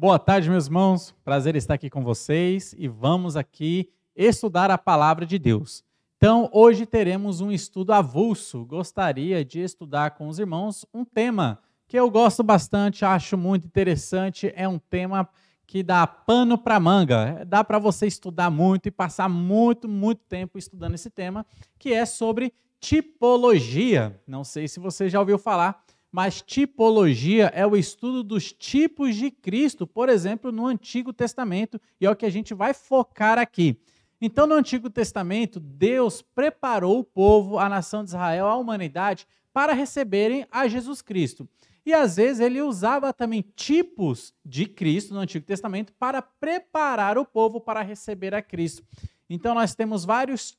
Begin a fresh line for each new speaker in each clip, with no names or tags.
Boa tarde, meus irmãos. Prazer estar aqui com vocês e vamos aqui estudar a palavra de Deus. Então, hoje teremos um estudo avulso. Gostaria de estudar com os irmãos um tema que eu gosto bastante, acho muito interessante. É um tema que dá pano para manga. Dá para você estudar muito e passar muito tempo estudando esse tema, que é sobre tipologia. Não sei se você já ouviu falar, mas tipologia é o estudo dos tipos de Cristo, por exemplo, no Antigo Testamento, e é o que a gente vai focar aqui. Então, no Antigo Testamento, Deus preparou o povo, a nação de Israel, a humanidade, para receberem a Jesus Cristo. E, às vezes, ele usava também tipos de Cristo no Antigo Testamento para preparar o povo para receber a Cristo. Então, nós temos vários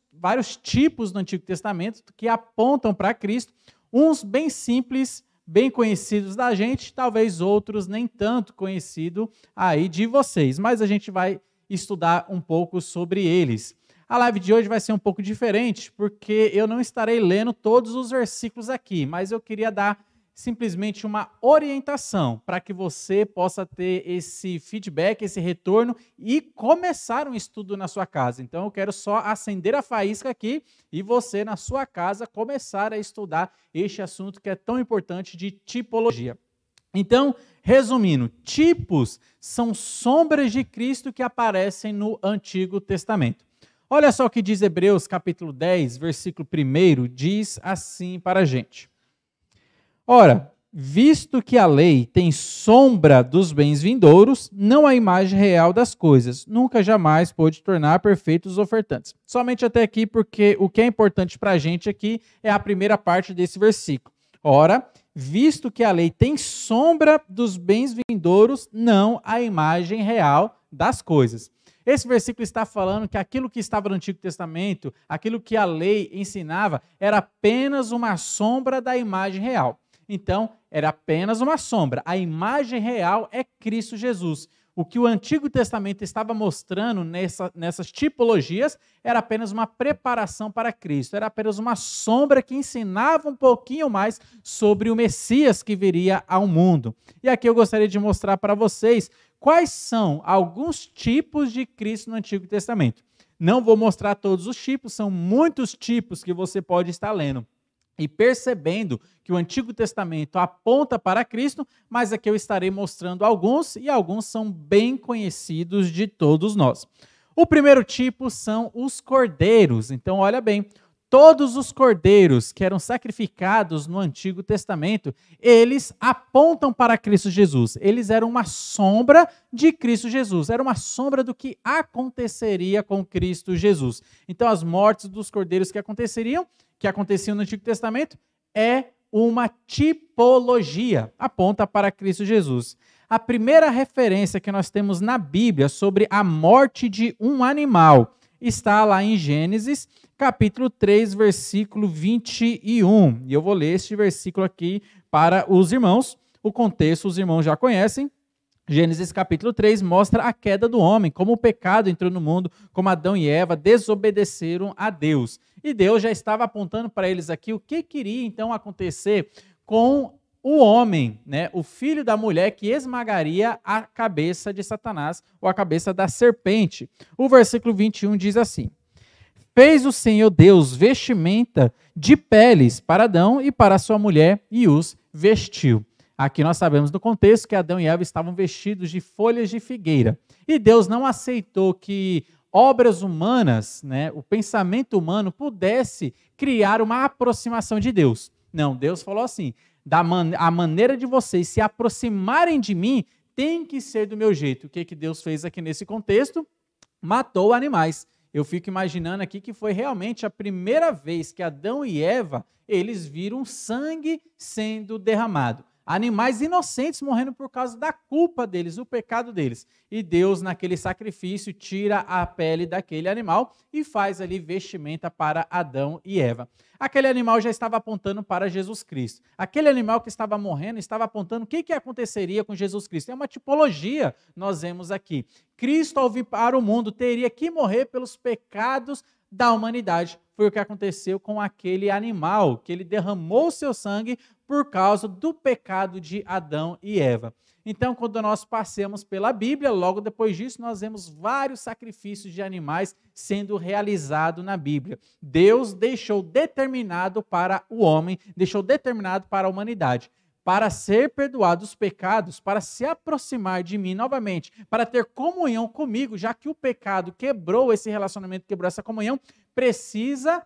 tipos no Antigo Testamento que apontam para Cristo, uns bem simples, bem conhecidos da gente, talvez outros nem tanto conhecidos aí de vocês, mas a gente vai estudar um pouco sobre eles. A live de hoje vai ser um pouco diferente, porque eu não estarei lendo todos os versículos aqui, mas eu queria dar simplesmente uma orientação para que você possa ter esse feedback, esse retorno e começar um estudo na sua casa. Então eu quero só acender a faísca aqui e você na sua casa começar a estudar este assunto que é tão importante de tipologia. Então, resumindo, tipos são sombras de Cristo que aparecem no Antigo Testamento. Olha só o que diz Hebreus capítulo 10, versículo 1, diz assim para a gente. Ora, visto que a lei tem sombra dos bens vindouros, não a imagem real das coisas, nunca jamais pôde tornar perfeitos os ofertantes. Somente até aqui, porque o que é importante para a gente aqui é a primeira parte desse versículo. Ora, visto que a lei tem sombra dos bens vindouros, não a imagem real das coisas. Esse versículo está falando que aquilo que estava no Antigo Testamento, aquilo que a lei ensinava, era apenas uma sombra da imagem real. Então, era apenas uma sombra. A imagem real é Cristo Jesus. O que o Antigo Testamento estava mostrando nessas tipologias era apenas uma preparação para Cristo. Era apenas uma sombra que ensinava um pouquinho mais sobre o Messias que viria ao mundo. E aqui eu gostaria de mostrar para vocês quais são alguns tipos de Cristo no Antigo Testamento. Não vou mostrar todos os tipos, são muitos tipos que você pode estar lendo e percebendo que o Antigo Testamento aponta para Cristo, mas aqui eu estarei mostrando alguns, e alguns são bem conhecidos de todos nós. O primeiro tipo são os cordeiros. Então, olha bem, todos os cordeiros que eram sacrificados no Antigo Testamento, eles apontam para Cristo Jesus. Eles eram uma sombra de Cristo Jesus, era uma sombra do que aconteceria com Cristo Jesus. Então, as mortes dos cordeiros que aconteciam no Antigo Testamento, é uma tipologia, aponta para Cristo Jesus. A primeira referência que nós temos na Bíblia sobre a morte de um animal está lá em Gênesis, capítulo 3, versículo 21. E eu vou ler este versículo aqui para os irmãos. O contexto os irmãos já conhecem. Gênesis capítulo 3 mostra a queda do homem, como o pecado entrou no mundo, como Adão e Eva desobedeceram a Deus. E Deus já estava apontando para eles aqui o que queria então acontecer com o homem, né? O filho da mulher que esmagaria a cabeça de Satanás, ou a cabeça da serpente. O versículo 21 diz assim: fez o Senhor Deus vestimenta de peles para Adão e para sua mulher e os vestiu. Aqui nós sabemos no contexto que Adão e Eva estavam vestidos de folhas de figueira. E Deus não aceitou que obras humanas, né, o pensamento humano, pudesse criar uma aproximação de Deus. Não, Deus falou assim, a maneira de vocês se aproximarem de mim tem que ser do meu jeito. O que Deus fez aqui nesse contexto? Matou animais. Eu fico imaginando aqui que foi realmente a primeira vez que Adão e Eva, eles viram sangue sendo derramado. Animais inocentes morrendo por causa da culpa deles, do pecado deles. E Deus, naquele sacrifício, tira a pele daquele animal e faz ali vestimenta para Adão e Eva. Aquele animal já estava apontando para Jesus Cristo. Aquele animal que estava morrendo estava apontando o que aconteceria com Jesus Cristo. É uma tipologia, nós vemos aqui. Cristo, ao vir para o mundo, teria que morrer pelos pecados da humanidade. foi o que aconteceu com aquele animal, que ele derramou o seu sangue por causa do pecado de Adão e Eva. Então, quando nós passamos pela Bíblia, logo depois disso, nós vemos vários sacrifícios de animais sendo realizados na Bíblia. Deus deixou determinado para o homem, deixou determinado para a humanidade, para ser perdoados os pecados, para se aproximar de mim novamente, para ter comunhão comigo, já que o pecado quebrou esse relacionamento, quebrou essa comunhão, precisa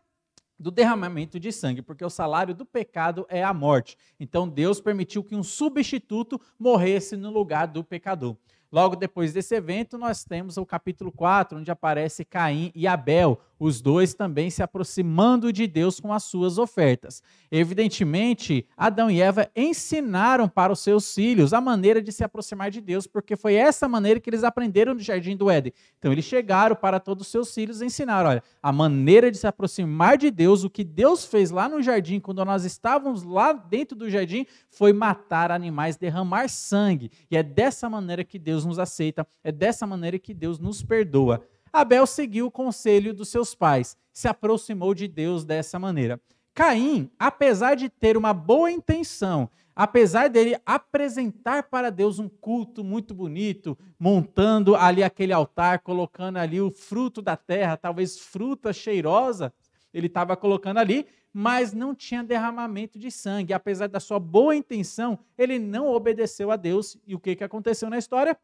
do derramamento de sangue, porque o salário do pecado é a morte. Então Deus permitiu que um substituto morresse no lugar do pecador. Logo depois desse evento, nós temos o capítulo 4, onde aparece Caim e Abel, os dois também se aproximando de Deus com as suas ofertas. Evidentemente, Adão e Eva ensinaram para os seus filhos a maneira de se aproximar de Deus, porque foi essa maneira que eles aprenderam no Jardim do Éden. Então, eles chegaram para todos os seus filhos e ensinaram, olha, a maneira de se aproximar de Deus, o que Deus fez lá no jardim, quando nós estávamos lá dentro do jardim, foi matar animais, derramar sangue. E é dessa maneira que Deus nos aceita, é dessa maneira que Deus nos perdoa. Abel seguiu o conselho dos seus pais, se aproximou de Deus dessa maneira. Caim, apesar de ter uma boa intenção, apesar dele apresentar para Deus um culto muito bonito, montando ali aquele altar, colocando ali o fruto da terra, talvez fruta cheirosa, ele estava colocando ali, mas não tinha derramamento de sangue. Apesar da sua boa intenção, ele não obedeceu a Deus. E o que aconteceu na história?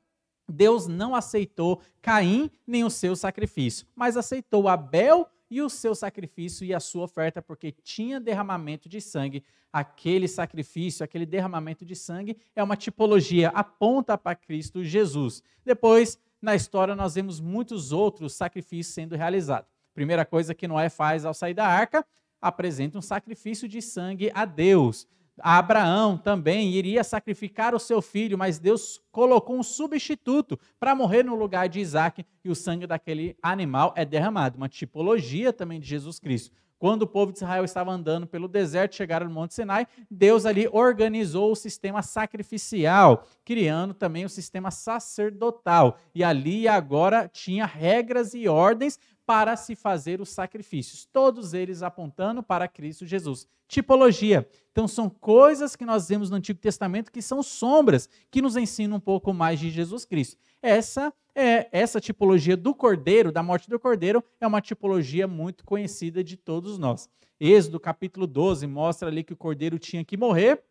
Deus não aceitou Caim nem o seu sacrifício, mas aceitou Abel e o seu sacrifício e a sua oferta, porque tinha derramamento de sangue. Aquele sacrifício, aquele derramamento de sangue é uma tipologia, aponta para Cristo Jesus. Depois, na história, nós vemos muitos outros sacrifícios sendo realizados. Primeira coisa que Noé faz ao sair da arca, apresenta um sacrifício de sangue a Deus. Abraão também iria sacrificar o seu filho, mas Deus colocou um substituto para morrer no lugar de Isaac, e o sangue daquele animal é derramado. Uma tipologia também de Jesus Cristo. Quando o povo de Israel estava andando pelo deserto, chegaram no Monte Sinai, Deus ali organizou o sistema sacrificial, criando também o sistema sacerdotal. E ali agora tinha regras e ordens para se fazer os sacrifícios, todos eles apontando para Cristo Jesus. Tipologia. Então são coisas que nós vemos no Antigo Testamento que são sombras, que nos ensinam um pouco mais de Jesus Cristo. Essa tipologia do cordeiro, da morte do cordeiro, é uma tipologia muito conhecida de todos nós. Êxodo capítulo 12 mostra ali que o cordeiro tinha que morrer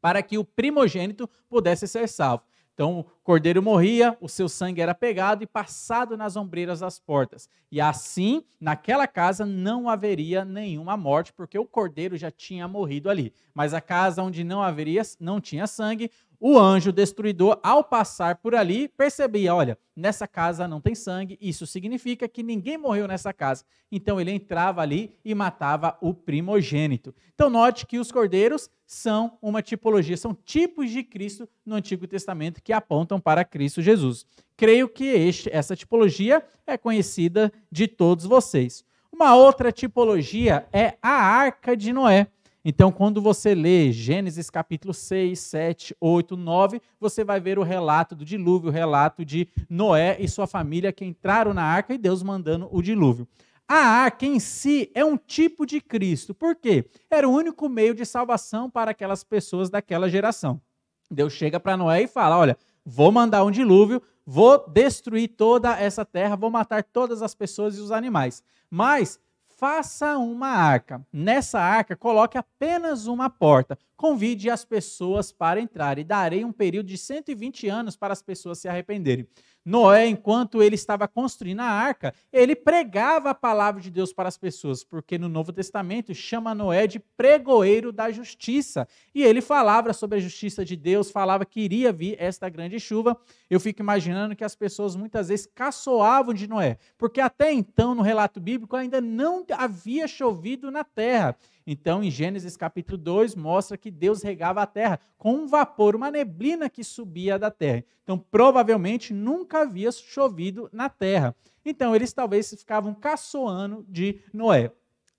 para que o primogênito pudesse ser salvo. Então, o cordeiro morria, o seu sangue era pegado e passado nas ombreiras das portas. E assim, naquela casa não haveria nenhuma morte, porque o cordeiro já tinha morrido ali. Mas a casa onde não tinha sangue, o anjo destruidor, ao passar por ali, percebia, olha, nessa casa não tem sangue, isso significa que ninguém morreu nessa casa. Então ele entrava ali e matava o primogênito. Então note que os cordeiros são uma tipologia, são tipos de Cristo no Antigo Testamento que apontam para Cristo Jesus. Creio que essa tipologia é conhecida de todos vocês. Uma outra tipologia é a Arca de Noé. Então, quando você lê Gênesis capítulo 6, 7, 8, 9, você vai ver o relato do dilúvio, o relato de Noé e sua família que entraram na arca e Deus mandando o dilúvio. A arca em si é um tipo de Cristo. Por quê? Era o único meio de salvação para aquelas pessoas daquela geração. Deus chega para Noé e fala, olha, vou mandar um dilúvio, vou destruir toda essa terra, vou matar todas as pessoas e os animais. Mas faça uma arca. Nessa arca, coloque apenas uma porta. Convide as pessoas para entrar e darei um período de 120 anos para as pessoas se arrependerem. Noé, enquanto ele estava construindo a arca, ele pregava a palavra de Deus para as pessoas, porque no Novo Testamento chama Noé de pregoeiro da justiça. E ele falava sobre a justiça de Deus, falava que iria vir esta grande chuva. Eu fico imaginando que as pessoas muitas vezes caçoavam de Noé, porque até então, no relato bíblico, ainda não havia chovido na terra. Então, em Gênesis capítulo 2, mostra que Deus regava a terra com um vapor, uma neblina que subia da terra. Então, provavelmente, nunca havia chovido na terra. Então, eles talvez ficavam caçoando de Noé.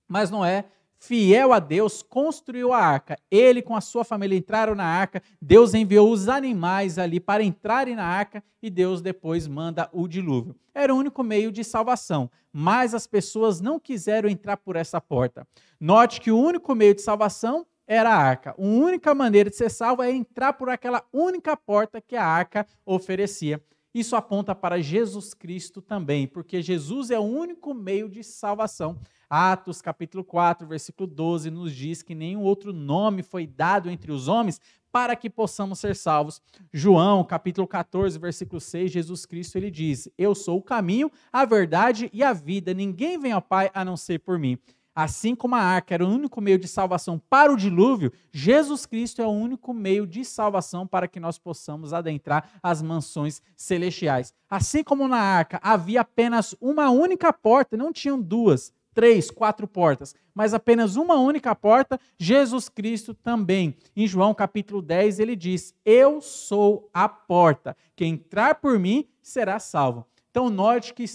Mas Noé fiel a Deus, construiu a arca. Ele com a sua família entraram na arca, Deus enviou os animais ali para entrarem na arca e Deus depois manda o dilúvio. Era o único meio de salvação, mas as pessoas não quiseram entrar por essa porta. Note que o único meio de salvação era a arca. A única maneira de ser salvo é entrar por aquela única porta que a arca oferecia. Isso aponta para Jesus Cristo também, porque Jesus é o único meio de salvação. Atos capítulo 4, versículo 12, nos diz que nenhum outro nome foi dado entre os homens para que possamos ser salvos. João capítulo 14, versículo 6, Jesus Cristo ele diz: eu sou o caminho, a verdade e a vida. Ninguém vem ao Pai a não ser por mim. Assim como a arca era o único meio de salvação para o dilúvio, Jesus Cristo é o único meio de salvação para que nós possamos adentrar as mansões celestiais. Assim como na arca havia apenas uma única porta, não tinham 2, 3, 4 portas, mas apenas uma única porta, Jesus Cristo também. Em João capítulo 10 ele diz: eu sou a porta, quem entrar por mim será salvo. Então note que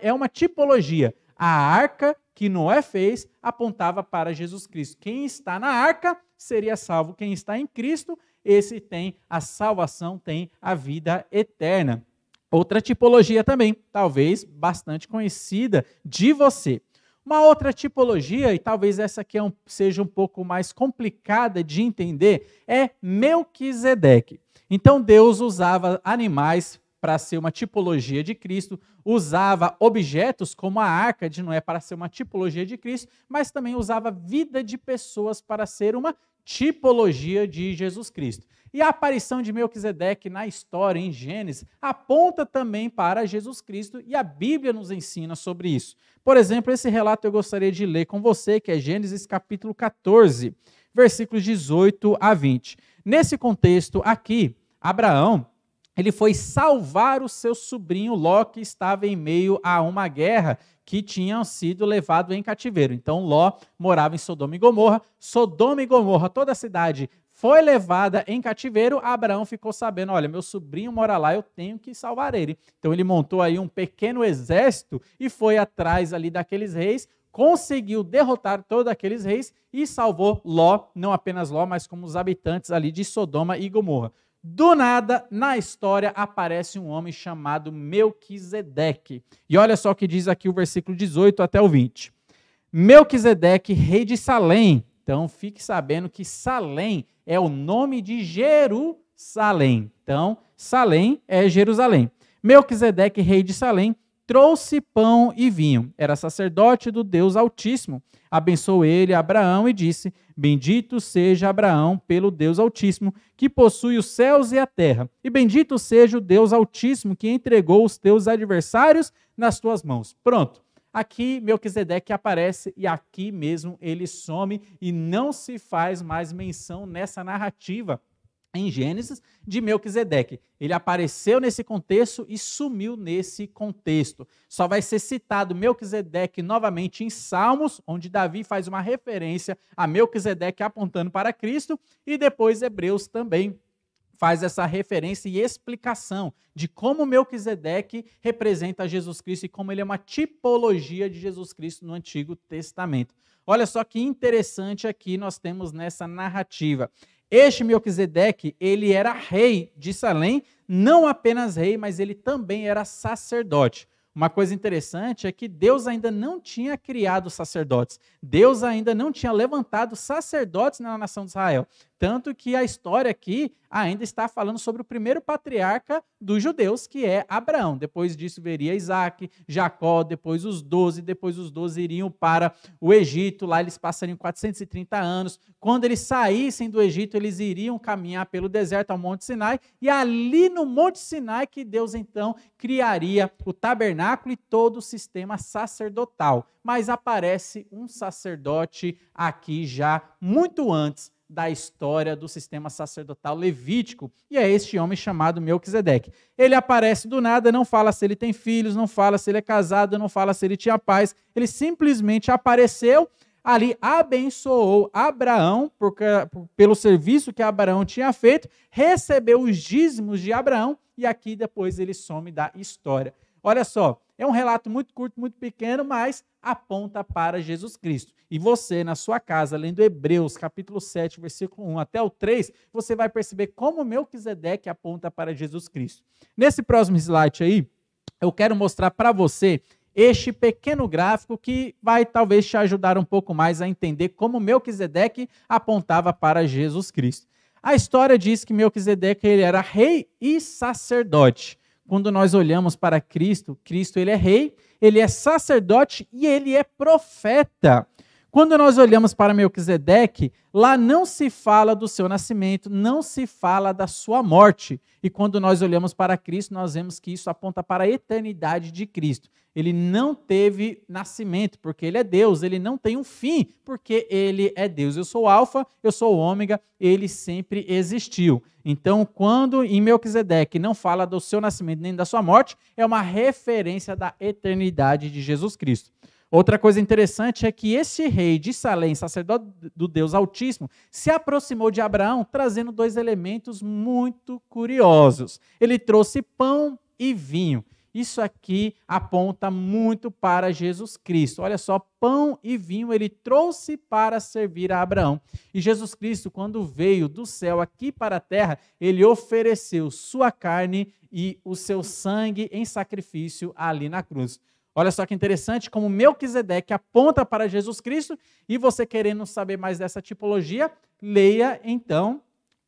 é uma tipologia. A arca que Noé fez apontava para Jesus Cristo. Quem está na arca seria salvo. Quem está em Cristo, esse tem a salvação, tem a vida eterna. Outra tipologia também, talvez bastante conhecida de você. Uma outra tipologia, e talvez essa aqui seja um pouco mais complicada de entender, é Melquisedeque. Então Deus usava animais para ser uma tipologia de Cristo, usava objetos como a arca de Noé para ser uma tipologia de Cristo, mas também usava vida de pessoas para ser uma tipologia de Jesus Cristo. E a aparição de Melquisedeque na história, em Gênesis, aponta também para Jesus Cristo e a Bíblia nos ensina sobre isso. Por exemplo, esse relato eu gostaria de ler com você, que é Gênesis capítulo 14, versículos 18 a 20. Nesse contexto aqui, Abraão, ele foi salvar o seu sobrinho Ló, que estava em meio a uma guerra que tinham sido levado em cativeiro. Então Ló morava em Sodoma e Gomorra. Sodoma e Gomorra, toda a cidade foi levada em cativeiro. Abraão ficou sabendo, olha, meu sobrinho mora lá, eu tenho que salvar ele. Então ele montou aí um pequeno exército e foi atrás ali daqueles reis, conseguiu derrotar todos aqueles reis e salvou Ló, não apenas Ló, mas como os habitantes ali de Sodoma e Gomorra. Do nada, na história, aparece um homem chamado Melquisedeque. E olha só o que diz aqui o versículo 18 até o 20. Melquisedeque, rei de Salém. Então, fique sabendo que Salém é o nome de Jerusalém. Então, Salém é Jerusalém. Melquisedeque, rei de Salém, trouxe pão e vinho. Era sacerdote do Deus Altíssimo. Abençoou ele Abraão e disse: bendito seja Abraão pelo Deus Altíssimo, que possui os céus e a terra. E bendito seja o Deus Altíssimo, que entregou os teus adversários nas tuas mãos. Pronto. Aqui Melquisedeque aparece e aqui mesmo ele some e não se faz mais menção nessa narrativa em Gênesis de Melquisedeque. Ele apareceu nesse contexto e sumiu nesse contexto. Só vai ser citado Melquisedeque novamente em Salmos, onde Davi faz uma referência a Melquisedeque apontando para Cristo, e depois Hebreus também faz essa referência e explicação de como Melquisedeque representa Jesus Cristo e como ele é uma tipologia de Jesus Cristo no Antigo Testamento. Olha só que interessante aqui nós temos nessa narrativa. Este Melquisedeque, ele era rei de Salém, não apenas rei, mas ele também era sacerdote. Uma coisa interessante é que Deus ainda não tinha criado sacerdotes. Deus ainda não tinha levantado sacerdotes na nação de Israel. Tanto que a história aqui ainda está falando sobre o primeiro patriarca dos judeus, que é Abraão. Depois disso viria Isaac, Jacó, depois os 12 iriam para o Egito. Lá eles passariam 430 anos. Quando eles saíssem do Egito, eles iriam caminhar pelo deserto ao Monte Sinai. E ali no Monte Sinai que Deus então criaria o tabernáculo e todo o sistema sacerdotal. Mas aparece um sacerdote aqui já muito antes da história do sistema sacerdotal levítico, e é este homem chamado Melquisedeque. Ele aparece do nada, não fala se ele tem filhos, não fala se ele é casado, não fala se ele tinha paz, ele simplesmente apareceu ali, abençoou Abraão pelo serviço que Abraão tinha feito, recebeu os dízimos de Abraão, e aqui depois ele some da história. Olha só, é um relato muito curto, muito pequeno, mas aponta para Jesus Cristo. E você, na sua casa, lendo Hebreus, capítulo 7, versículo 1 até o 3, você vai perceber como Melquisedeque aponta para Jesus Cristo. Nesse próximo slide aí, eu quero mostrar para você este pequeno gráfico que vai talvez te ajudar um pouco mais a entender como Melquisedeque apontava para Jesus Cristo. A história diz que Melquisedeque ele era rei e sacerdote. Quando nós olhamos para Cristo, Cristo ele é rei, ele é sacerdote e ele é profeta. Quando nós olhamos para Melquisedeque, lá não se fala do seu nascimento, não se fala da sua morte. E quando nós olhamos para Cristo, nós vemos que isso aponta para a eternidade de Cristo. Ele não teve nascimento, porque ele é Deus. Ele não tem um fim, porque ele é Deus. Eu sou o Alfa, eu sou o Ômega, ele sempre existiu. Então, quando em Melquisedeque não fala do seu nascimento nem da sua morte, é uma referência da eternidade de Jesus Cristo. Outra coisa interessante é que esse rei de Salém, sacerdote do Deus Altíssimo, se aproximou de Abraão trazendo dois elementos muito curiosos. Ele trouxe pão e vinho. Isso aqui aponta muito para Jesus Cristo. Olha só, pão e vinho ele trouxe para servir a Abraão. E Jesus Cristo, quando veio do céu aqui para a terra, ele ofereceu sua carne e o seu sangue em sacrifício ali na cruz. Olha só que interessante como Melquisedeque aponta para Jesus Cristo e você querendo saber mais dessa tipologia, leia então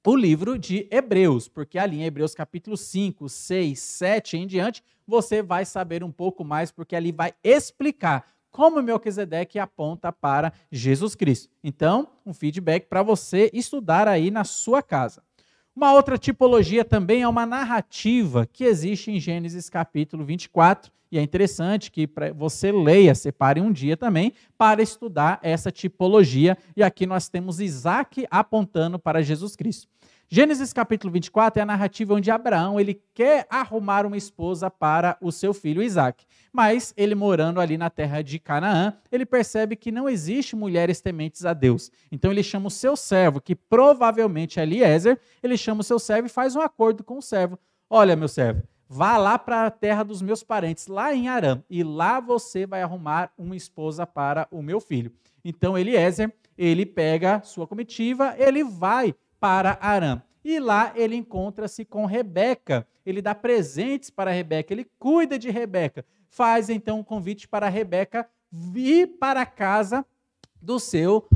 o livro de Hebreus, porque ali em Hebreus capítulo 5, 6, 7 em diante, você vai saber um pouco mais, porque ali vai explicar como Melquisedeque aponta para Jesus Cristo. Então, um feedback para você estudar aí na sua casa. Uma outra tipologia também é uma narrativa que existe em Gênesis capítulo 24, e é interessante que você leia, separe um dia também, para estudar essa tipologia, e aqui nós temos Isaac apontando para Jesus Cristo. Gênesis capítulo 24 é a narrativa onde Abraão ele quer arrumar uma esposa para o seu filho Isaac, mas ele morando ali na terra de Canaã, ele percebe que não existe mulheres tementes a Deus. Então ele chama o seu servo, que provavelmente é Eliezer, ele chama o seu servo e faz um acordo com o servo. Olha, meu servo, vá lá para a terra dos meus parentes, lá em Arã, e lá você vai arrumar uma esposa para o meu filho. Então Eliezer, ele pega sua comitiva, ele vai para Arã. E lá ele encontra-se com Rebeca. Ele dá presentes para Rebeca, ele cuida de Rebeca. Faz então um convite para Rebeca vir para a casa do seu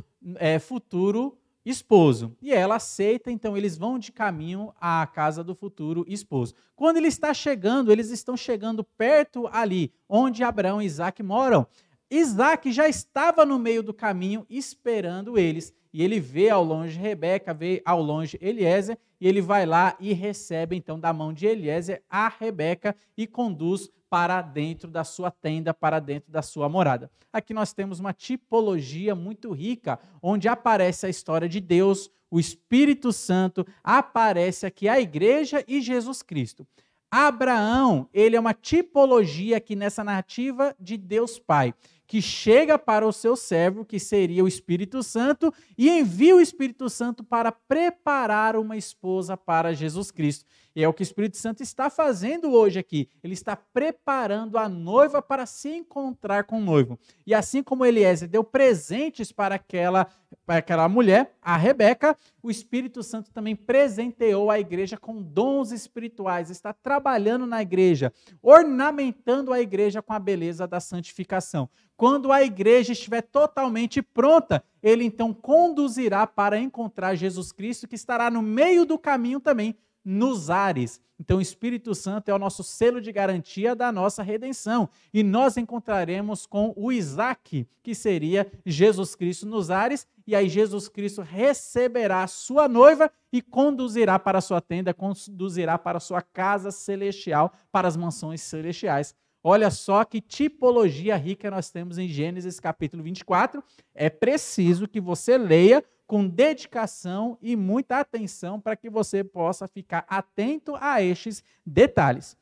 futuro esposo. E ela aceita, então eles vão de caminho à casa do futuro esposo. Quando ele está chegando, eles estão chegando perto ali, onde Abraão e Isaac moram. Isaac já estava no meio do caminho esperando eles. E ele vê ao longe Rebeca, vê ao longe Eliezer, e ele vai lá e recebe então da mão de Eliezer a Rebeca e conduz para dentro da sua tenda, para dentro da sua morada. Aqui nós temos uma tipologia muito rica, onde aparece a história de Deus, o Espírito Santo, aparece aqui a igreja e Jesus Cristo. Abraão, ele é uma tipologia aqui nessa narrativa de Deus Pai, que chega para o seu servo, que seria o Espírito Santo, e envia o Espírito Santo para preparar uma esposa para Jesus Cristo. E é o que o Espírito Santo está fazendo hoje aqui. Ele está preparando a noiva para se encontrar com o noivo. E assim como Eliezer deu presentes para aquela mulher, a Rebeca, o Espírito Santo também presenteou a igreja com dons espirituais, está trabalhando na igreja, ornamentando a igreja com a beleza da santificação. Quando a igreja estiver totalmente pronta, ele então conduzirá para encontrar Jesus Cristo, que estará no meio do caminho também, nos ares. Então o Espírito Santo é o nosso selo de garantia da nossa redenção. E nós encontraremos com o Isaac, que seria Jesus Cristo nos ares, e aí Jesus Cristo receberá a sua noiva e conduzirá para a sua tenda, conduzirá para a sua casa celestial, para as mansões celestiais. Olha só que tipologia rica nós temos em Gênesis capítulo 24. É preciso que você leia com dedicação e muita atenção para que você possa ficar atento a estes detalhes.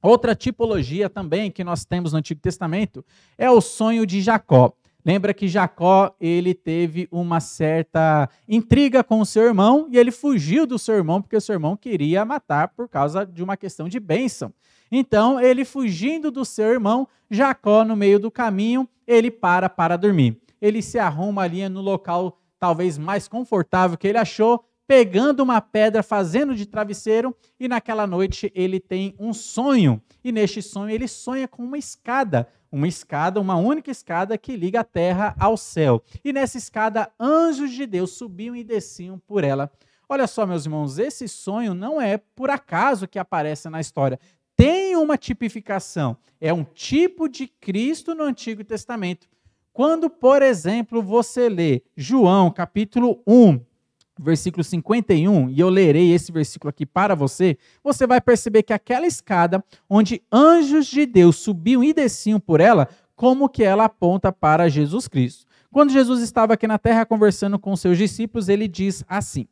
Outra tipologia também que nós temos no Antigo Testamento é o sonho de Jacó. Lembra que Jacó, ele teve uma certa intriga com o seu irmão e ele fugiu do seu irmão porque o seu irmão queria matar por causa de uma questão de bênção. Então, ele fugindo do seu irmão, Jacó, no meio do caminho, ele para dormir. Ele se arruma ali no local talvez mais confortável que ele achou, pegando uma pedra, fazendo de travesseiro, e naquela noite ele tem um sonho. E neste sonho ele sonha com uma escada, uma única escada que liga a terra ao céu. E nessa escada, anjos de Deus subiam e desciam por ela. Olha só, meus irmãos, esse sonho não é por acaso que aparece na história. Tem uma tipificação, é um tipo de Cristo no Antigo Testamento. Quando, por exemplo, você lê João, capítulo 1, versículo 51, e eu lerei esse versículo aqui para você, você vai perceber que aquela escada, onde anjos de Deus subiam e desciam por ela, como que ela aponta para Jesus Cristo. Quando Jesus estava aqui na terra conversando com seus discípulos, ele diz assim,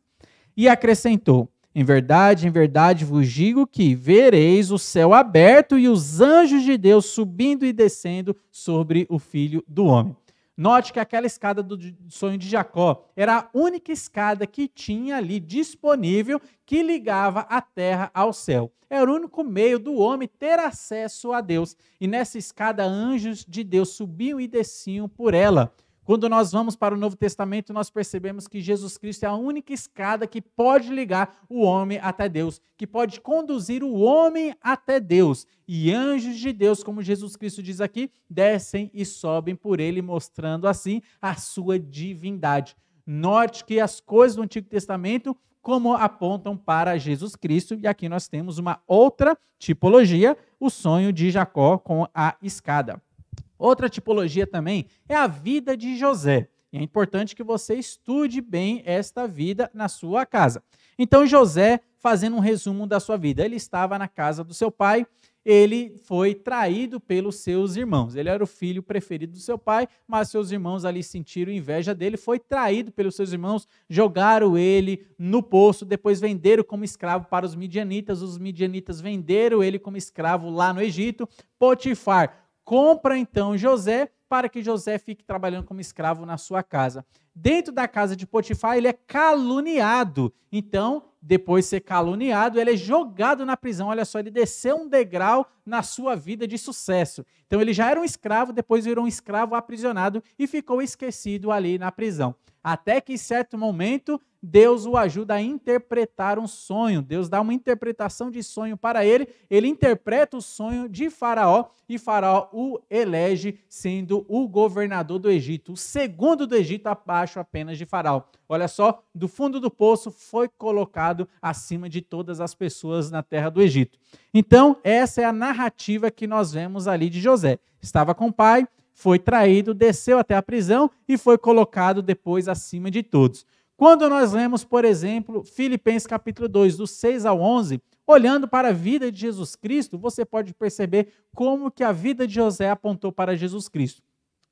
e acrescentou, em verdade vos digo que vereis o céu aberto e os anjos de Deus subindo e descendo sobre o Filho do Homem. Note que aquela escada do sonho de Jacó era a única escada que tinha ali disponível que ligava a terra ao céu. Era o único meio do homem ter acesso a Deus. E nessa escada, anjos de Deus subiam e desciam por ela. Quando nós vamos para o Novo Testamento, nós percebemos que Jesus Cristo é a única escada que pode ligar o homem até Deus, que pode conduzir o homem até Deus. E anjos de Deus, como Jesus Cristo diz aqui, descem e sobem por ele, mostrando assim a sua divindade. Note que as coisas do Antigo Testamento como apontam para Jesus Cristo, e aqui nós temos uma outra tipologia, o sonho de Jacó com a escada. Outra tipologia também é a vida de José. E é importante que você estude bem esta vida na sua casa. Então, José, fazendo um resumo da sua vida, ele estava na casa do seu pai, ele foi traído pelos seus irmãos. Ele era o filho preferido do seu pai, mas seus irmãos ali sentiram inveja dele, foi traído pelos seus irmãos, jogaram ele no poço, depois venderam como escravo para os midianitas venderam ele como escravo lá no Egito. Potifar compra então José para que José fique trabalhando como escravo na sua casa. Dentro da casa de Potifar, ele é caluniado. Então, depois de ser caluniado, ele é jogado na prisão. Olha só, ele desceu um degrau na sua vida de sucesso. Então, ele já era um escravo, depois virou um escravo aprisionado e ficou esquecido ali na prisão. Até que, em certo momento, Deus o ajuda a interpretar um sonho. Deus dá uma interpretação de sonho para ele. Ele interpreta o sonho de Faraó e Faraó o elege sendo o governador do Egito, o segundo do Egito abaixo apenas de Faraó. Olha só, do fundo do poço foi colocado acima de todas as pessoas na terra do Egito. Então, essa é a narrativa que nós vemos ali de José. Estava com o pai, foi traído, desceu até a prisão e foi colocado depois acima de todos. Quando nós lemos, por exemplo, Filipenses capítulo 2, do 6 ao 11, olhando para a vida de Jesus Cristo, você pode perceber como que a vida de José apontou para Jesus Cristo.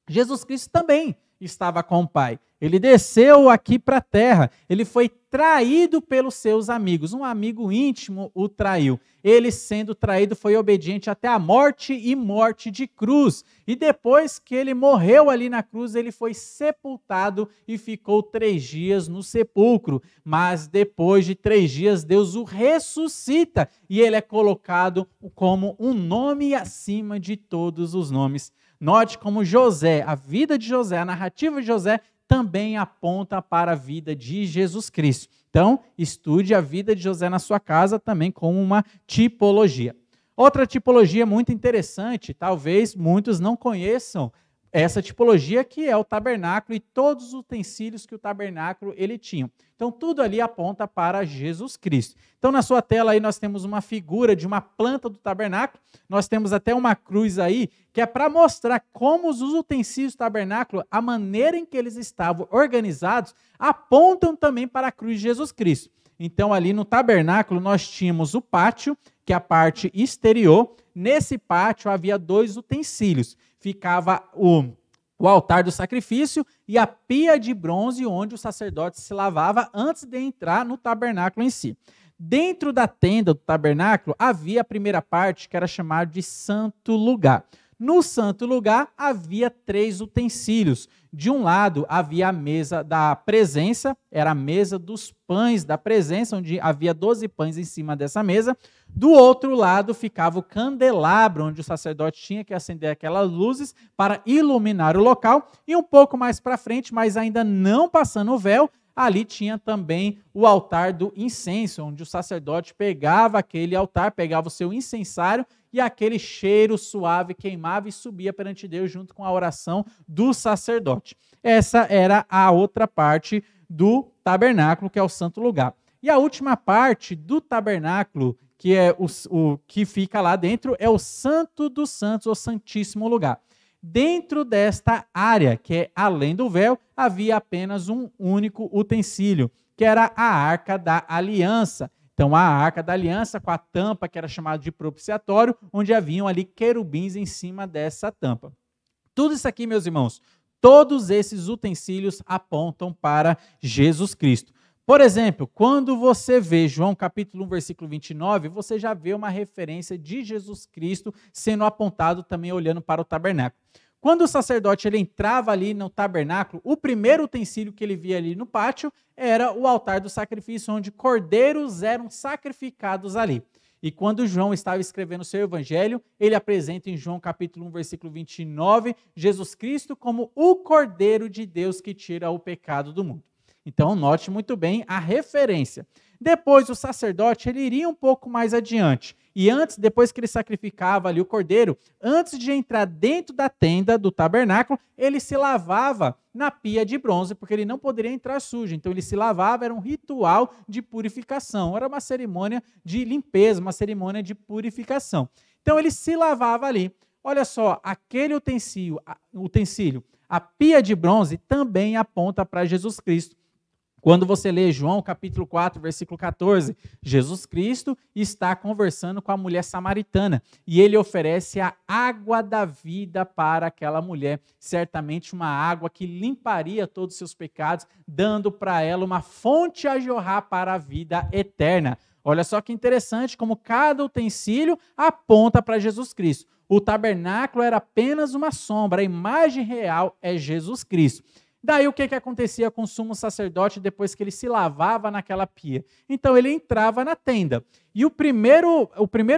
Jesus Cristo também estava com o Pai. Ele desceu aqui para a terra. Ele foi traído pelos seus amigos. Um amigo íntimo o traiu. Ele, sendo traído, foi obediente até a morte e morte de cruz. E depois que ele morreu ali na cruz, ele foi sepultado e ficou 3 dias no sepulcro. Mas depois de 3 dias, Deus o ressuscita e ele é colocado como um nome acima de todos os nomes. Note como José, a vida de José, a narrativa de José, também aponta para a vida de Jesus Cristo. Então, estude a vida de José na sua casa também como uma tipologia. Outra tipologia muito interessante, talvez muitos não conheçam essa tipologia, que é o tabernáculo e todos os utensílios que o tabernáculo ele tinha. Então, tudo ali aponta para Jesus Cristo. Então, na sua tela aí nós temos uma figura de uma planta do tabernáculo, nós temos até uma cruz aí, que é para mostrar como os utensílios do tabernáculo, a maneira em que eles estavam organizados, apontam também para a cruz de Jesus Cristo. Então, ali no tabernáculo, nós tínhamos o pátio, que é a parte exterior. Nesse pátio havia 2 utensílios. Ficava o altar do sacrifício e a pia de bronze, onde o sacerdote se lavava antes de entrar no tabernáculo em si. Dentro da tenda do tabernáculo, havia a primeira parte, que era chamada de santo lugar. No santo lugar havia 3 utensílios. De um lado havia a mesa da presença, era a mesa dos pães da presença, onde havia 12 pães em cima dessa mesa. Do outro lado ficava o candelabro, onde o sacerdote tinha que acender aquelas luzes para iluminar o local. E um pouco mais para frente, mas ainda não passando o véu, ali tinha também o altar do incenso, onde o sacerdote pegava aquele altar, pegava o seu incensário e aquele cheiro suave queimava e subia perante Deus junto com a oração do sacerdote. Essa era a outra parte do tabernáculo, que é o santo lugar. E a última parte do tabernáculo, que é o que fica lá dentro, é o Santo dos Santos, o Santíssimo Lugar. Dentro desta área, que é além do véu, havia apenas um único utensílio, que era a Arca da Aliança. Então, a Arca da Aliança com a tampa, que era chamada de propiciatório, onde haviam ali querubins em cima dessa tampa. Tudo isso aqui, meus irmãos, todos esses utensílios apontam para Jesus Cristo. Por exemplo, quando você vê João capítulo 1, versículo 29, você já vê uma referência de Jesus Cristo sendo apontado também olhando para o tabernáculo. Quando o sacerdote ele entrava ali no tabernáculo, o primeiro utensílio que ele via ali no pátio era o altar do sacrifício, onde cordeiros eram sacrificados ali. E quando João estava escrevendo o seu evangelho, ele apresenta em João capítulo 1, versículo 29, Jesus Cristo como o Cordeiro de Deus que tira o pecado do mundo. Então, note muito bem a referência. Depois, o sacerdote ele iria um pouco mais adiante. E depois que ele sacrificava ali o cordeiro, antes de entrar dentro da tenda do tabernáculo, ele se lavava na pia de bronze, porque ele não poderia entrar sujo. Então, ele se lavava, era um ritual de purificação. Era uma cerimônia de limpeza, uma cerimônia de purificação. Então, ele se lavava ali. Olha só, aquele utensílio, a pia de bronze, também aponta para Jesus Cristo. Quando você lê João capítulo 4, versículo 14, Jesus Cristo está conversando com a mulher samaritana e ele oferece a água da vida para aquela mulher, certamente uma água que limparia todos os seus pecados, dando para ela uma fonte a jorrar para a vida eterna. Olha só que interessante como cada utensílio aponta para Jesus Cristo. O tabernáculo era apenas uma sombra, a imagem real é Jesus Cristo. Daí o que acontecia com o sumo sacerdote depois que ele se lavava naquela pia? Então ele entrava na tenda. E o primeiro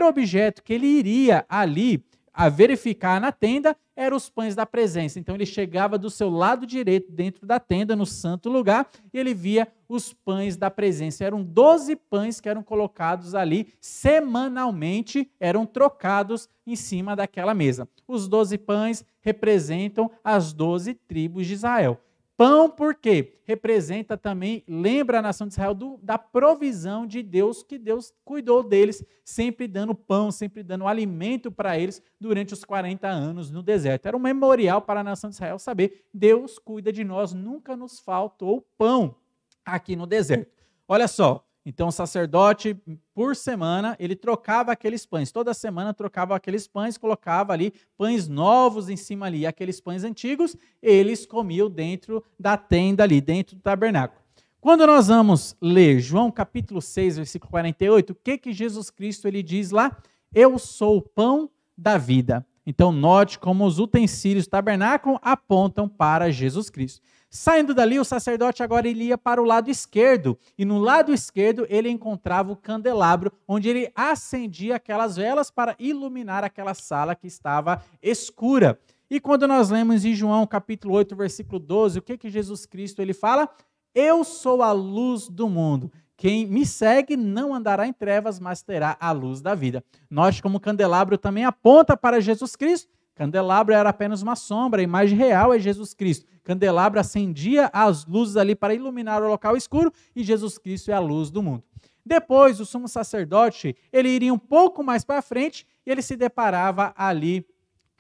objeto que ele iria ali a verificar na tenda eram os pães da presença. Então ele chegava do seu lado direito dentro da tenda, no santo lugar, e ele via os pães da presença. Eram 12 pães que eram colocados ali semanalmente, eram trocados em cima daquela mesa. Os 12 pães representam as 12 tribos de Israel. Pão, por quê? Representa também, lembra a nação de Israel da provisão de Deus, que Deus cuidou deles, sempre dando pão, sempre dando alimento para eles durante os 40 anos no deserto. Era um memorial para a nação de Israel saber, Deus cuida de nós, nunca nos faltou pão aqui no deserto. Olha só, então o sacerdote, por semana, ele trocava aqueles pães. Toda semana trocava aqueles pães, colocava ali pães novos em cima ali. Aqueles pães antigos, eles comiam dentro da tenda ali, dentro do tabernáculo. Quando nós vamos ler João capítulo 6, versículo 48, o que Jesus Cristo ele diz lá? Eu sou o pão da vida. Então note como os utensílios do tabernáculo apontam para Jesus Cristo. Saindo dali, o sacerdote agora ele ia para o lado esquerdo, e no lado esquerdo ele encontrava o candelabro, onde ele acendia aquelas velas para iluminar aquela sala que estava escura. E quando nós lemos em João capítulo 8, versículo 12, o que Jesus Cristo ele fala? Eu sou a luz do mundo. Quem me segue não andará em trevas, mas terá a luz da vida. Note como o candelabro também aponta para Jesus Cristo. Candelabro era apenas uma sombra, a imagem real é Jesus Cristo. Candelabro acendia as luzes ali para iluminar o local escuro e Jesus Cristo é a luz do mundo. Depois, o sumo sacerdote, ele iria um pouco mais para frente e ele se deparava ali,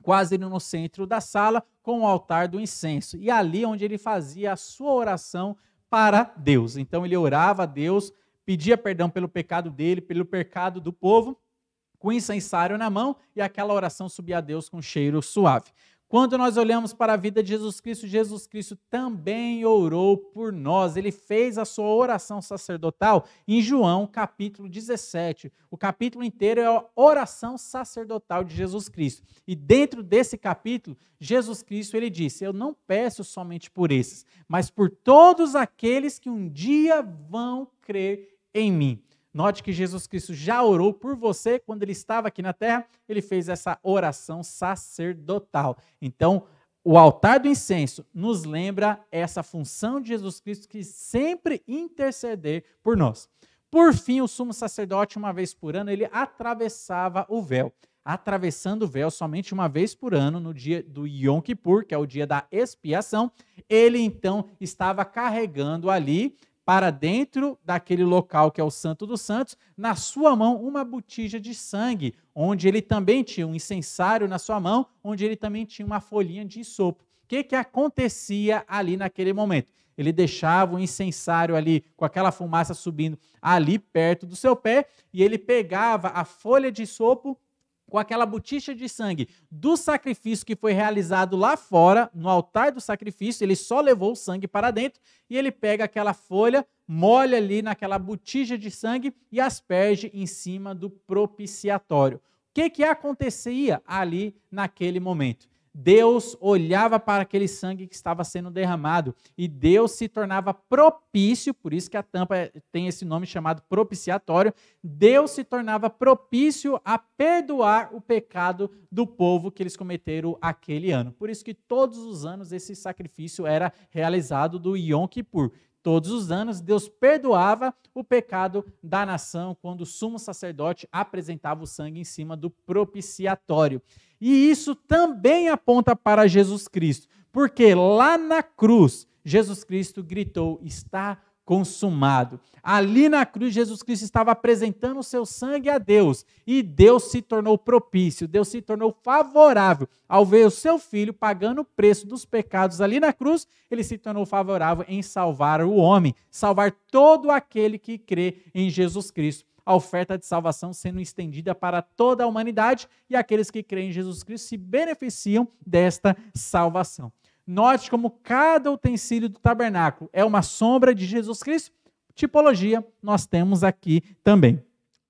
quase no centro da sala, com o altar do incenso. E ali onde ele fazia a sua oração para Deus. Então ele orava a Deus, pedia perdão pelo pecado dele, pelo pecado do povo, com incensário na mão, e aquela oração subia a Deus com cheiro suave. Quando nós olhamos para a vida de Jesus Cristo também orou por nós. Ele fez a sua oração sacerdotal em João, capítulo 17. O capítulo inteiro é a oração sacerdotal de Jesus Cristo. E dentro desse capítulo, Jesus Cristo, ele disse: eu não peço somente por esses, mas por todos aqueles que um dia vão crer em mim. Note que Jesus Cristo já orou por você quando ele estava aqui na terra, ele fez essa oração sacerdotal. Então, o altar do incenso nos lembra essa função de Jesus Cristo que sempre interceder por nós. Por fim, o sumo sacerdote, uma vez por ano, ele atravessava o véu. Atravessando o véu somente uma vez por ano, no dia do Yom Kippur, que é o dia da expiação, ele então estava carregando ali, para dentro daquele local que é o Santo dos Santos, na sua mão uma botija de sangue, onde ele também tinha um incensário na sua mão, onde ele também tinha uma folhinha de isopo. O que acontecia ali naquele momento? Ele deixava o incensário ali, com aquela fumaça subindo ali perto do seu pé, e ele pegava a folha de isopo com aquela botija de sangue do sacrifício que foi realizado lá fora, no altar do sacrifício, ele só levou o sangue para dentro, e ele pega aquela folha, molha ali naquela botija de sangue e asperge em cima do propiciatório. O que acontecia ali naquele momento? Deus olhava para aquele sangue que estava sendo derramado e Deus se tornava propício, por isso que a tampa tem esse nome chamado propiciatório. Deus se tornava propício a perdoar o pecado do povo que eles cometeram aquele ano. Por isso que todos os anos esse sacrifício era realizado do Yom Kippur. Todos os anos, Deus perdoava o pecado da nação quando o sumo sacerdote apresentava o sangue em cima do propiciatório. E isso também aponta para Jesus Cristo, porque lá na cruz, Jesus Cristo gritou: está consumado. Ali na cruz, Jesus Cristo estava apresentando o seu sangue a Deus, e Deus se tornou propício, Deus se tornou favorável. Ao ver o seu filho pagando o preço dos pecados ali na cruz, ele se tornou favorável em salvar o homem, salvar todo aquele que crê em Jesus Cristo. A oferta de salvação sendo estendida para toda a humanidade, e aqueles que creem em Jesus Cristo se beneficiam desta salvação. Note como cada utensílio do tabernáculo é uma sombra de Jesus Cristo. Tipologia nós temos aqui também.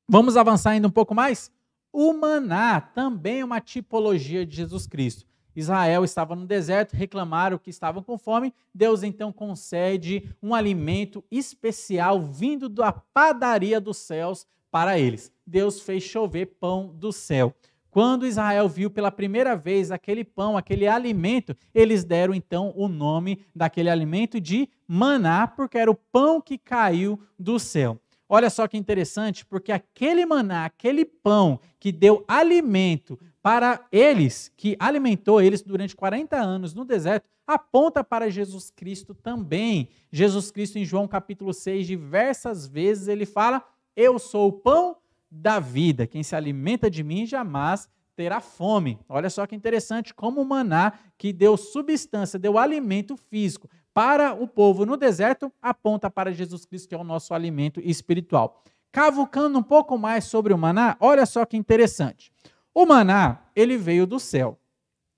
Vamos avançar ainda um pouco mais? O maná também é uma tipologia de Jesus Cristo. Israel estava no deserto, reclamaram que estavam com fome. Deus então concede um alimento especial vindo da padaria dos céus para eles. Deus fez chover pão do céu. Quando Israel viu pela primeira vez aquele pão, aquele alimento, eles deram então o nome daquele alimento de maná, porque era o pão que caiu do céu. Olha só que interessante, porque aquele maná, aquele pão que deu alimento para eles, que alimentou eles durante 40 anos no deserto, aponta para Jesus Cristo também. Jesus Cristo, em João capítulo 6, diversas vezes ele fala: eu sou o pão da vida, quem se alimenta de mim jamais terá fome. Olha só que interessante como o maná, que deu substância, deu alimento físico para o povo no deserto, aponta para Jesus Cristo, que é o nosso alimento espiritual. Cavucando um pouco mais sobre o maná, olha só que interessante. O maná, ele veio do céu.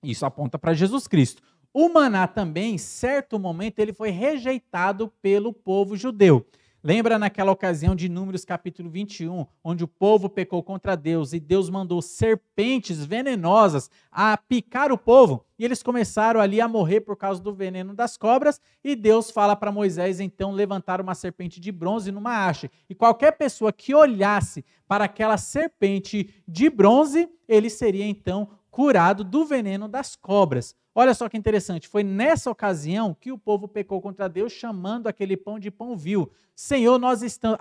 Isso aponta para Jesus Cristo. O maná também, em certo momento, ele foi rejeitado pelo povo judeu. Lembra naquela ocasião de Números capítulo 21, onde o povo pecou contra Deus e Deus mandou serpentes venenosas a picar o povo, e eles começaram ali a morrer por causa do veneno das cobras, e Deus fala para Moisés então levantar uma serpente de bronze numa haste, e qualquer pessoa que olhasse para aquela serpente de bronze, ele seria então curado do veneno das cobras. Olha só que interessante, foi nessa ocasião que o povo pecou contra Deus, chamando aquele pão de pão vil. Senhor, nós estamos,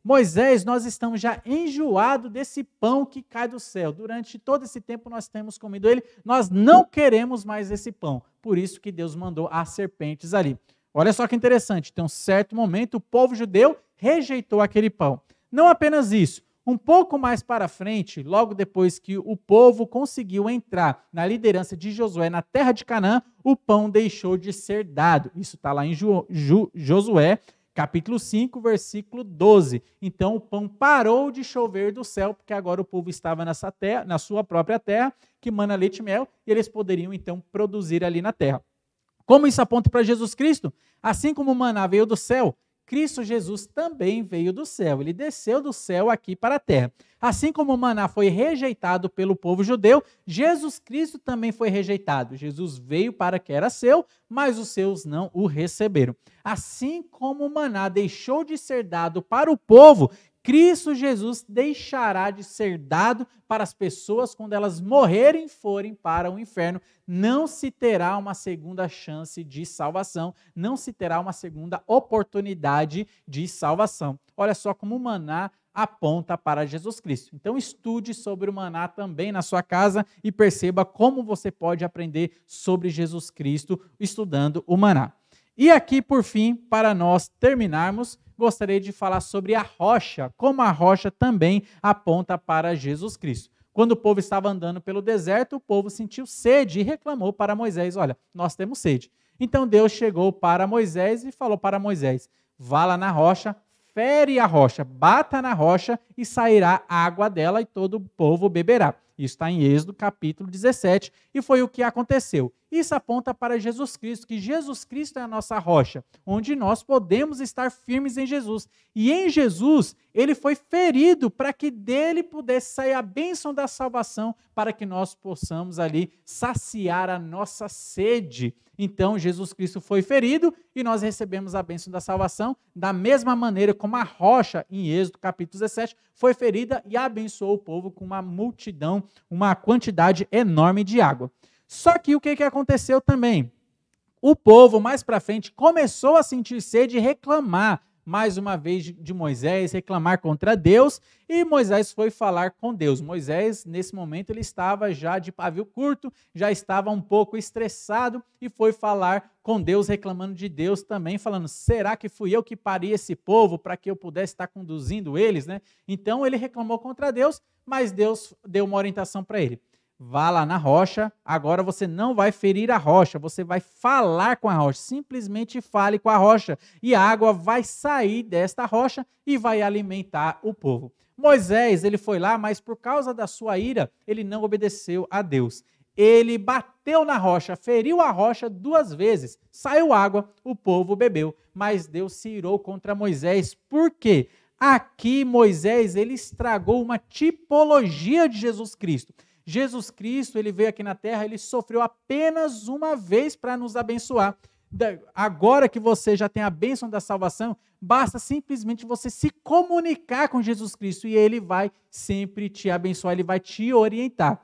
Moisés, nós estamos já enjoados desse pão que cai do céu. Durante todo esse tempo nós temos comido ele, nós não queremos mais esse pão. Por isso que Deus mandou as serpentes ali. Olha só que interessante, tem um certo momento o povo judeu rejeitou aquele pão. Não apenas isso, um pouco mais para frente, logo depois que o povo conseguiu entrar na liderança de Josué na terra de Canaã, o pão deixou de ser dado. Isso está lá em Josué, capítulo 5, versículo 12. Então o pão parou de chover do céu, porque agora o povo estava nessa terra, na sua própria terra, que mana leite e mel, e eles poderiam então produzir ali na terra. Como isso aponta para Jesus Cristo? Assim como o maná veio do céu, Cristo Jesus também veio do céu. Ele desceu do céu aqui para a terra. Assim como o maná foi rejeitado pelo povo judeu, Jesus Cristo também foi rejeitado. Jesus veio para que era seu, mas os seus não o receberam. Assim como o maná deixou de ser dado para o povo, Cristo Jesus deixará de ser dado para as pessoas quando elas morrerem e forem para o inferno. Não se terá uma segunda chance de salvação, não se terá uma segunda oportunidade de salvação. Olha só como o maná aponta para Jesus Cristo. Então estude sobre o maná também na sua casa e perceba como você pode aprender sobre Jesus Cristo estudando o maná. E aqui, por fim, para nós terminarmos, gostaria de falar sobre a rocha, como a rocha também aponta para Jesus Cristo. Quando o povo estava andando pelo deserto, o povo sentiu sede e reclamou para Moisés, olha, nós temos sede. Então Deus chegou para Moisés e falou para Moisés, vá lá na rocha, fere a rocha, bata na rocha e sairá água dela e todo o povo beberá. Isso está em Êxodo capítulo 17 e foi o que aconteceu. Isso aponta para Jesus Cristo, que Jesus Cristo é a nossa rocha, onde nós podemos estar firmes em Jesus. E em Jesus, ele foi ferido para que dele pudesse sair a bênção da salvação, para que nós possamos ali saciar a nossa sede. Então, Jesus Cristo foi ferido e nós recebemos a bênção da salvação, da mesma maneira como a rocha, em Êxodo capítulo 17, foi ferida e abençoou o povo com uma multidão, uma quantidade enorme de água. Só que o que aconteceu também? O povo, mais para frente, começou a sentir sede e reclamar, mais uma vez, de Moisés, reclamar contra Deus, e Moisés foi falar com Deus. Moisés, nesse momento, ele estava já de pavio curto, já estava um pouco estressado, e foi falar com Deus, reclamando de Deus também, falando, será que fui eu que pari esse povo para que eu pudesse estar conduzindo eles? Né? Então, ele reclamou contra Deus, mas Deus deu uma orientação para ele. Vá lá na rocha, agora você não vai ferir a rocha, você vai falar com a rocha, simplesmente fale com a rocha, e a água vai sair desta rocha e vai alimentar o povo. Moisés, ele foi lá, mas por causa da sua ira, ele não obedeceu a Deus. Ele bateu na rocha, feriu a rocha 2 vezes, saiu água, o povo bebeu, mas Deus se irou contra Moisés. Por quê? Aqui Moisés, ele estragou uma tipologia de Jesus Cristo. Jesus Cristo, ele veio aqui na terra, ele sofreu apenas uma vez para nos abençoar. Agora que você já tem a bênção da salvação, basta simplesmente você se comunicar com Jesus Cristo e ele vai sempre te abençoar, ele vai te orientar.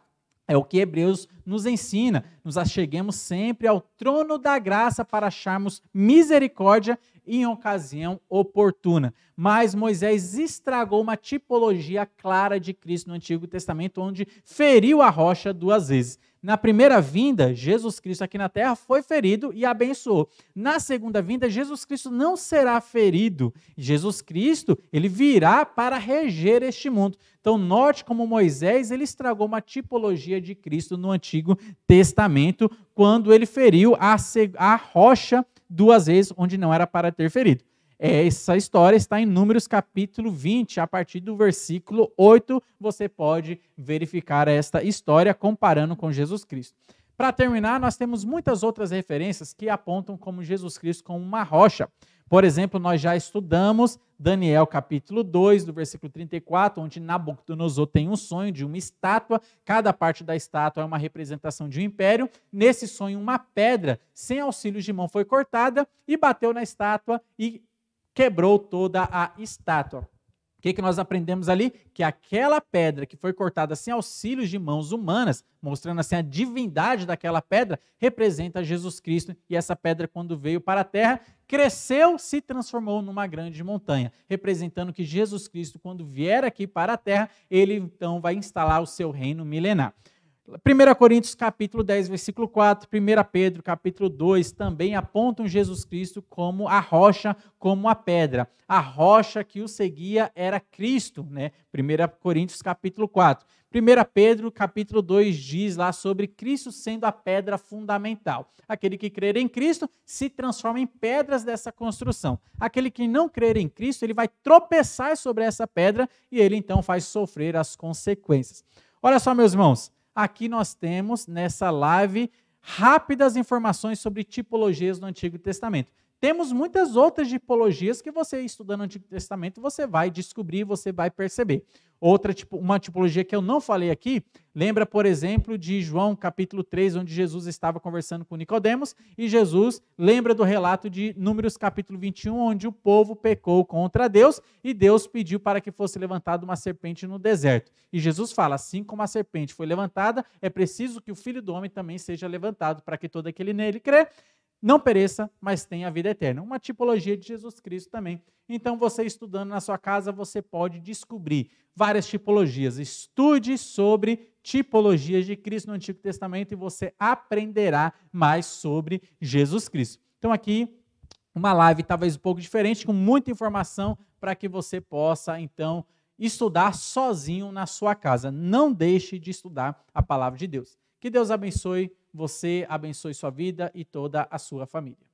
É o que Hebreus nos ensina. Nos acheguemos sempre ao trono da graça para acharmos misericórdia em ocasião oportuna. Mas Moisés estragou uma tipologia clara de Cristo no Antigo Testamento, onde feriu a rocha 2 vezes. Na primeira vinda, Jesus Cristo aqui na terra foi ferido e abençoou. Na segunda vinda, Jesus Cristo não será ferido. Jesus Cristo, ele virá para reger este mundo. Então, note como Moisés, ele estragou uma tipologia de Cristo no Antigo Testamento, quando ele feriu a rocha 2 vezes, onde não era para ter ferido. Essa história está em Números capítulo 20, a partir do versículo 8, você pode verificar esta história comparando com Jesus Cristo. Para terminar, nós temos muitas outras referências que apontam como Jesus Cristo como uma rocha. Por exemplo, nós já estudamos Daniel capítulo 2, do versículo 34, onde Nabucodonosor tem um sonho de uma estátua, cada parte da estátua é uma representação de um império. Nesse sonho, uma pedra, sem auxílio de mão, foi cortada e bateu na estátua e quebrou toda a estátua. O que nós aprendemos ali? Que aquela pedra que foi cortada sem auxílios de mãos humanas, mostrando assim a divindade daquela pedra, representa Jesus Cristo. E essa pedra, quando veio para a terra, cresceu, se transformou numa grande montanha, representando que Jesus Cristo, quando vier aqui para a terra, ele então vai instalar o seu reino milenar. 1 Coríntios capítulo 10, versículo 4, 1 Pedro capítulo 2 também apontam Jesus Cristo como a rocha, como a pedra. A rocha que o seguia era Cristo, né? 1 Coríntios capítulo 4. 1 Pedro capítulo 2 diz lá sobre Cristo sendo a pedra fundamental. Aquele que crer em Cristo se transforma em pedras dessa construção. Aquele que não crer em Cristo, ele vai tropeçar sobre essa pedra e ele então faz sofrer as consequências. Olha só, meus irmãos. Aqui nós temos, nessa live, rápidas informações sobre tipologias no Antigo Testamento. Temos muitas outras tipologias que você, estudando o Antigo Testamento, você vai descobrir, você vai perceber. Uma tipologia que eu não falei aqui, lembra, por exemplo, de João capítulo 3, onde Jesus estava conversando com Nicodemos, e Jesus lembra do relato de Números capítulo 21, onde o povo pecou contra Deus, e Deus pediu para que fosse levantada uma serpente no deserto. E Jesus fala, assim como a serpente foi levantada, é preciso que o Filho do Homem também seja levantado, para que todo aquele nele crê, não pereça, mas tenha a vida eterna. Uma tipologia de Jesus Cristo também. Então, você estudando na sua casa, você pode descobrir várias tipologias. Estude sobre tipologias de Cristo no Antigo Testamento e você aprenderá mais sobre Jesus Cristo. Então, aqui, uma live talvez um pouco diferente, com muita informação para que você possa, então, estudar sozinho na sua casa. Não deixe de estudar a palavra de Deus. Que Deus abençoe você, abençoe sua vida e toda a sua família.